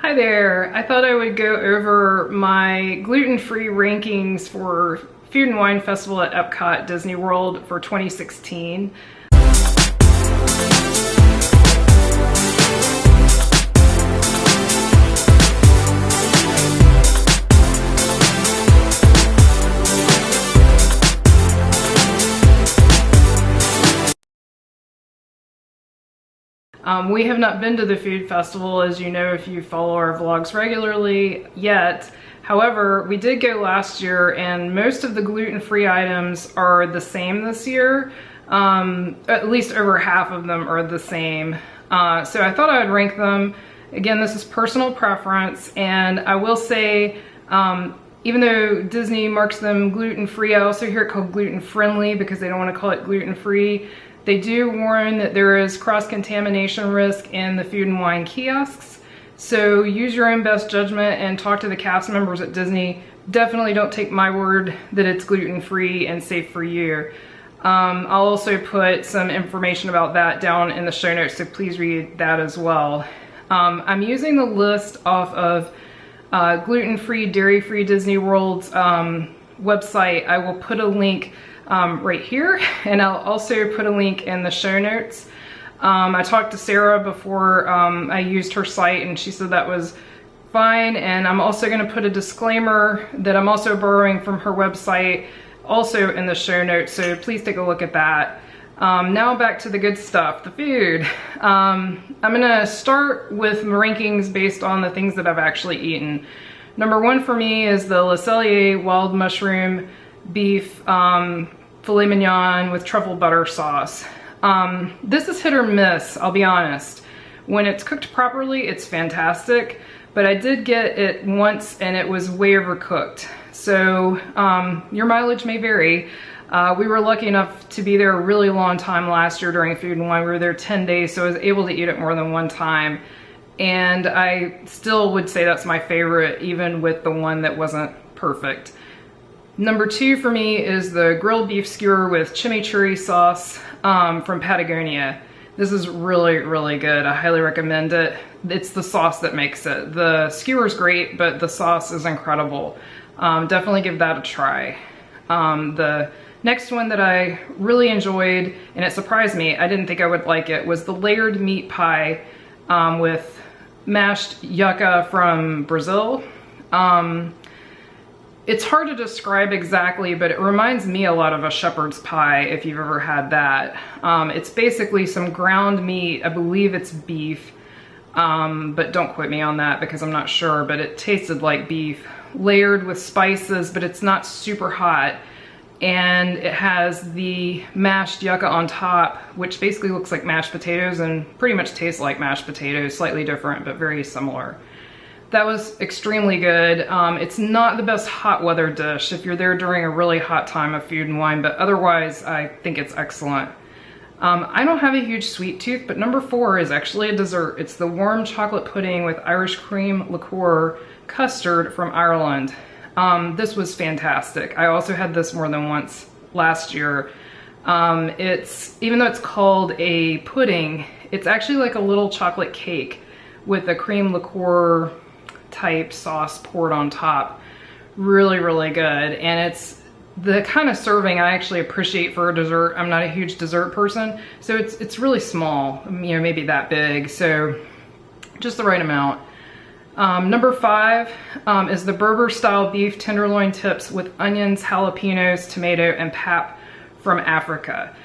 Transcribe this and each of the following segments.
Hi there. I thought I would go over my gluten-free rankings for Food and Wine Festival at Epcot Disney World for 2016. We have not been to the food festival, as you know if you follow our vlogs regularly, yet. However, we did go last year and most of the gluten-free items are the same this year. At least over half of them are the same. So I thought I would rank them. Again, this is personal preference, and I will say, even though Disney marks them gluten-free, I also hear it called gluten-friendly because they don't want to call it gluten-free. They do warn that there is cross-contamination risk in the food and wine kiosks. So use your own best judgment and talk to the cast members at Disney. Definitely don't take my word that it's gluten-free and safe for you. I'll also put some information about that down in the show notes, so please read that as well. I'm using the list off of gluten-free, dairy-free Disney World's website. I will put a link right here, and I'll also put a link in the show notes. I talked to Sarah before I used her site, and she said that was fine, and I'm also going to put a disclaimer that I'm also borrowing from her website also in the show notes, so please take a look at that. Now back to the good stuff, the food. I'm going to start with rankings based on the things that I've actually eaten. Number one for me is the Cellier wild mushroom beef filet mignon with truffle butter sauce. This is hit or miss, I'll be honest. When it's cooked properly, it's fantastic, but I did get it once and it was way overcooked. So your mileage may vary. We were lucky enough to be there a really long time last year during Food and Wine. We were there 10 days, so I was able to eat it more than one time. And I still would say that's my favorite, even with the one that wasn't perfect. Number two for me is the grilled beef skewer with chimichurri sauce from Patagonia. This is really, really good. I highly recommend it. It's the sauce that makes it. The skewer's great, but the sauce is incredible. Definitely give that a try. The next one that I really enjoyed, and it surprised me, I didn't think I would like it, was the layered meat pie with mashed yucca from Brazil. It's hard to describe exactly, but it reminds me a lot of a shepherd's pie, if you've ever had that. It's basically some ground meat, I believe it's beef, but don't quote me on that because I'm not sure, but it tasted like beef, layered with spices, but it's not super hot. And it has the mashed yucca on top, which basically looks like mashed potatoes and pretty much tastes like mashed potatoes, slightly different, but very similar. That was extremely good. It's not the best hot weather dish if you're there during a really hot time of Food and Wine, but otherwise I think it's excellent. I don't have a huge sweet tooth, but number four is actually a dessert. It's the warm chocolate pudding with Irish Cream Liqueur Custard from Ireland. This was fantastic. I also had this more than once last year. Even though it's called a pudding, it's actually like a little chocolate cake with a cream liqueur type sauce poured on top. Really, really good. And it's the kind of serving I actually appreciate for a dessert. I'm not a huge dessert person, so it's really small, you know, maybe that big, so just the right amount. Number five is the Berbere-style beef tenderloin tips with onions, jalapeños, tomato, and pap from Africa.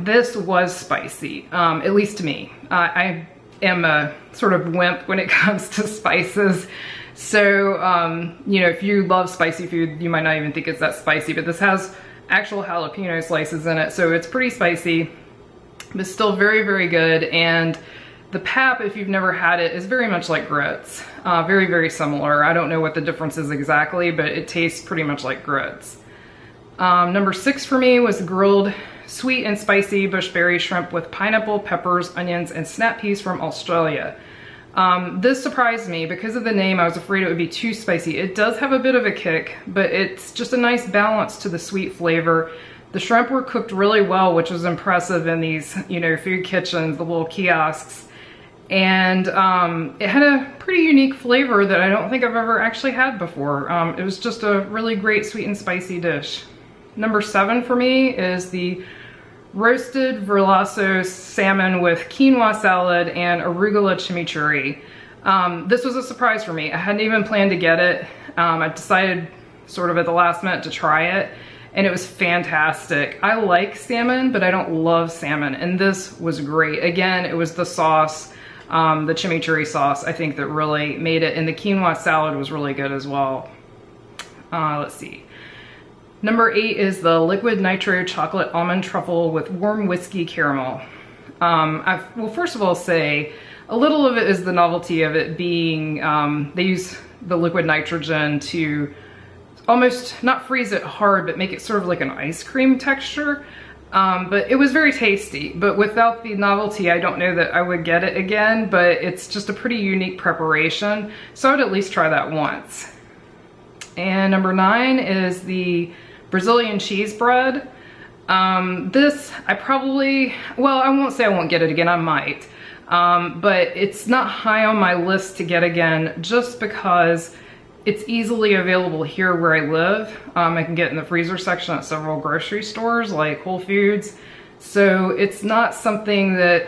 This was spicy, at least to me. I am a sort of wimp when it comes to spices. So, you know, if you love spicy food, you might not even think it's that spicy, but this has actual jalapeno slices in it. So it's pretty spicy, but still very, very good. And the pap, if you've never had it, is very much like grits. Very, very similar. I don't know what the difference is exactly, but it tastes pretty much like grits. Number six for me was grilled sweet and spicy bushberry shrimp with pineapple, peppers, onions, and snap peas from Australia. This surprised me because of the name. I was afraid it would be too spicy. It does have a bit of a kick, but it's just a nice balance to the sweet flavor. The shrimp were cooked really well, which was impressive in these, you know, food kitchens, the little kiosks. And it had a pretty unique flavor that I don't think I've ever actually had before. It was just a really great sweet and spicy dish. Number 7 for me is the roasted Verlasso salmon with quinoa salad and arugula chimichurri. This was a surprise for me. I hadn't even planned to get it. I decided sort of at the last minute to try it, and it was fantastic. I like salmon, but I don't love salmon, and this was great. Again, it was the sauce, the chimichurri sauce, I think, that really made it, and the quinoa salad was really good as well. Let's see. Number 8 is the liquid nitro chocolate almond truffle with warm whiskey caramel. I will first of all say a little of it is the novelty of it being, they use the liquid nitrogen to almost not freeze it hard, but make it sort of like an ice cream texture. But it was very tasty, but without the novelty, I don't know that I would get it again, but it's just a pretty unique preparation. So I would at least try that once. And number 9 is the Brazilian cheese bread. This, I probably, well, I won't say I won't get it again, I might. But it's not high on my list to get again just because it's easily available here where I live. I can get in the freezer section at several grocery stores like Whole Foods. So it's not something that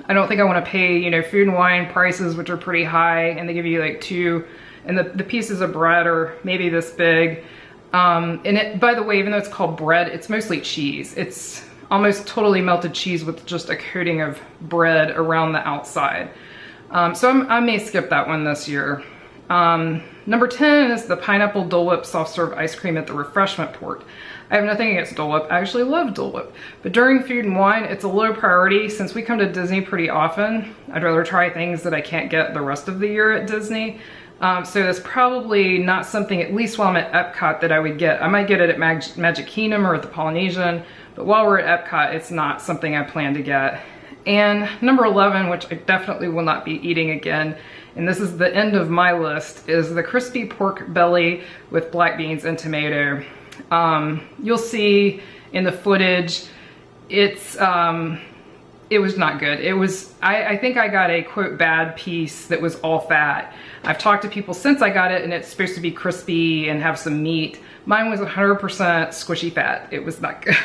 I don't think I want to pay, you know, food and wine prices, which are pretty high, and they give you like 2, and the pieces of bread are maybe this big. And it, by the way, even though it's called bread, it's mostly cheese. It's almost totally melted cheese with just a coating of bread around the outside. So I may skip that one this year. Number 10 is the pineapple Dole Whip soft serve ice cream at the refreshment port. I have nothing against Dole Whip. I actually love Dole Whip. But during food and wine, it's a low priority. Since we come to Disney pretty often, I'd rather try things that I can't get the rest of the year at Disney. So it's probably not something, at least while I'm at Epcot, that I would get. I might get it at Magic Kingdom or at the Polynesian, but while we're at Epcot, it's not something I plan to get. And number 11, which I definitely will not be eating again, and this is the end of my list, is the crispy pork belly with black beans and tomato. You'll see in the footage, it was not good. It was, I think I got a quote bad piece that was all fat. I've talked to people since I got it, and it's supposed to be crispy and have some meat. Mine was 100% squishy fat. It was not good.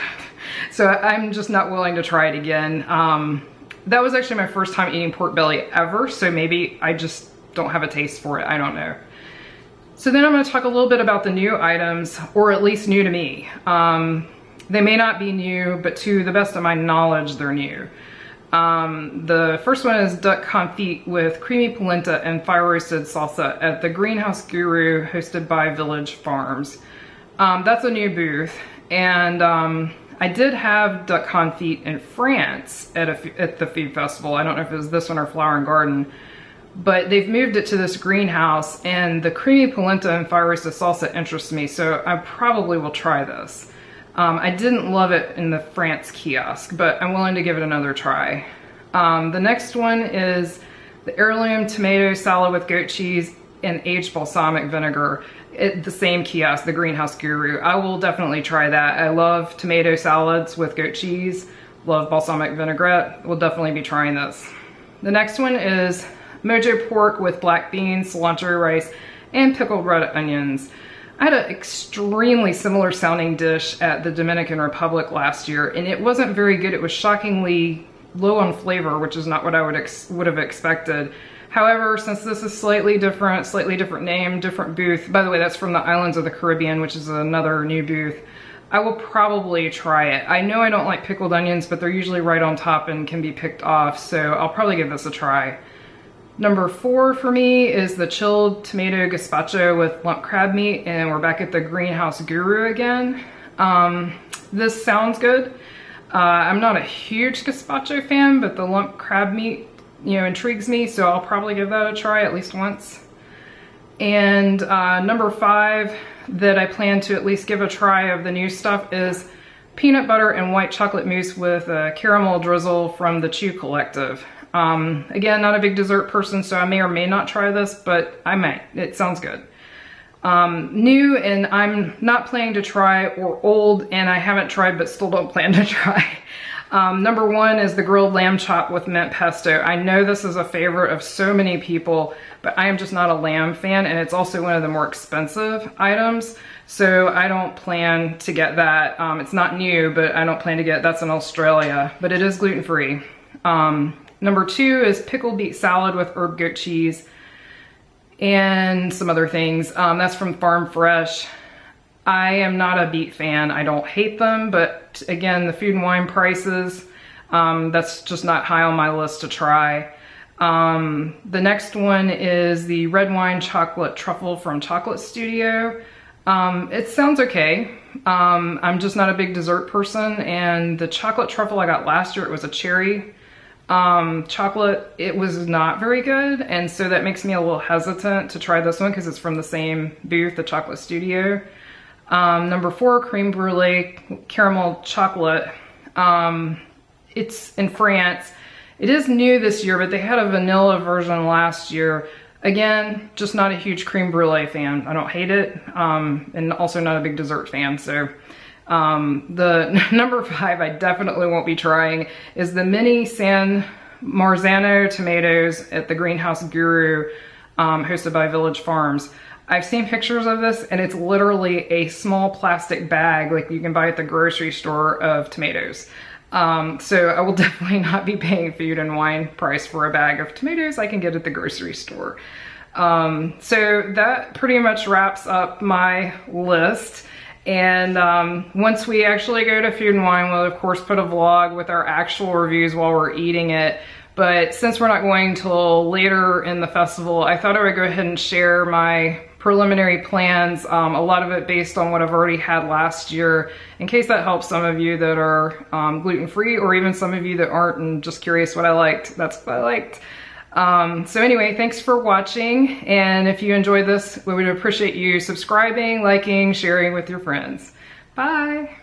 So I'm just not willing to try it again. That was actually my first time eating pork belly ever, so maybe I just don't have a taste for it. I don't know. So then I'm going to talk a little bit about the new items, or at least new to me. They may not be new, but to the best of my knowledge, they're new. The first one is duck confit with creamy polenta and fire roasted salsa at the Greenhouse Guru, hosted by Village Farms. That's a new booth, and I did have duck confit in France at the food festival. I don't know if it was this one or Flower and Garden, but they've moved it to this greenhouse, and the creamy polenta and fire roasted salsa interests me, so I probably will try this. I didn't love it in the France kiosk, but I'm willing to give it another try. The next one is the heirloom tomato salad with goat cheese and aged balsamic vinegar at the same kiosk, the Greenhouse Guru. I will definitely try that. I love tomato salads with goat cheese, love balsamic vinaigrette. We'll definitely be trying this. The next one is mojo pork with black beans, cilantro rice, and pickled red onions. I had an extremely similar sounding dish at the Dominican Republic last year, and it wasn't very good. It was shockingly low on flavor, which is not what I would have expected. However, since this is slightly different name, different booth, by the way, that's from the Islands of the Caribbean, which is another new booth, I will probably try it. I know I don't like pickled onions, but they're usually right on top and can be picked off, so I'll probably give this a try. Number 4 for me is the chilled tomato gazpacho with lump crab meat, and we're back at the Greenhouse Guru again. This sounds good. I'm not a huge gazpacho fan, but the lump crab meat, you know, intrigues me, so I'll probably give that a try at least once. And number 5 that I plan to at least give a try of the new stuff is peanut butter and white chocolate mousse with a caramel drizzle from the Chew Collective. Again, not a big dessert person, so I may or may not try this, but I might. It sounds good. New, and I'm not planning to try, or old, and I haven't tried but still don't plan to try. Number one is the grilled lamb chop with mint pesto. I know this is a favorite of so many people, but I am just not a lamb fan, and it's also one of the more expensive items. So I don't plan to get that. It's not new, but I don't plan to get, that's in Australia, but it is gluten-free. Number two is pickled beet salad with herb goat cheese and some other things. That's from Farm Fresh. I am not a beet fan. I don't hate them, but again, the food and wine prices, that's just not high on my list to try. The next one is the red wine chocolate truffle from Chocolate Studio. It sounds okay. I'm just not a big dessert person, and the chocolate truffle I got last year, it was a cherry chocolate. It was not very good, and so that makes me a little hesitant to try this one because it's from the same booth, the Chocolate Studio. Number four, creme brulee caramel chocolate. It's in France. It is new this year, but they had a vanilla version last year. Again, just not a huge creme brulee fan. I don't hate it, and also not a big dessert fan. So the number five I definitely won't be trying is the mini San Marzano tomatoes at the Greenhouse Guru, hosted by Village Farms. I've seen pictures of this, and it's literally a small plastic bag like you can buy at the grocery store of tomatoes. So I will definitely not be paying food and wine price for a bag of tomatoes I can get at the grocery store. So that pretty much wraps up my list. And once we actually go to Food and Wine, we'll of course put a vlog with our actual reviews while we're eating it. But since we're not going till later in the festival, I thought I would go ahead and share my preliminary plans, a lot of it based on what I've already had last year, in case that helps some of you that are gluten-free, or even some of you that aren't and just curious what I liked. That's what I liked. So anyway, thanks for watching, and if you enjoyed this, we would appreciate you subscribing, liking, sharing with your friends. Bye!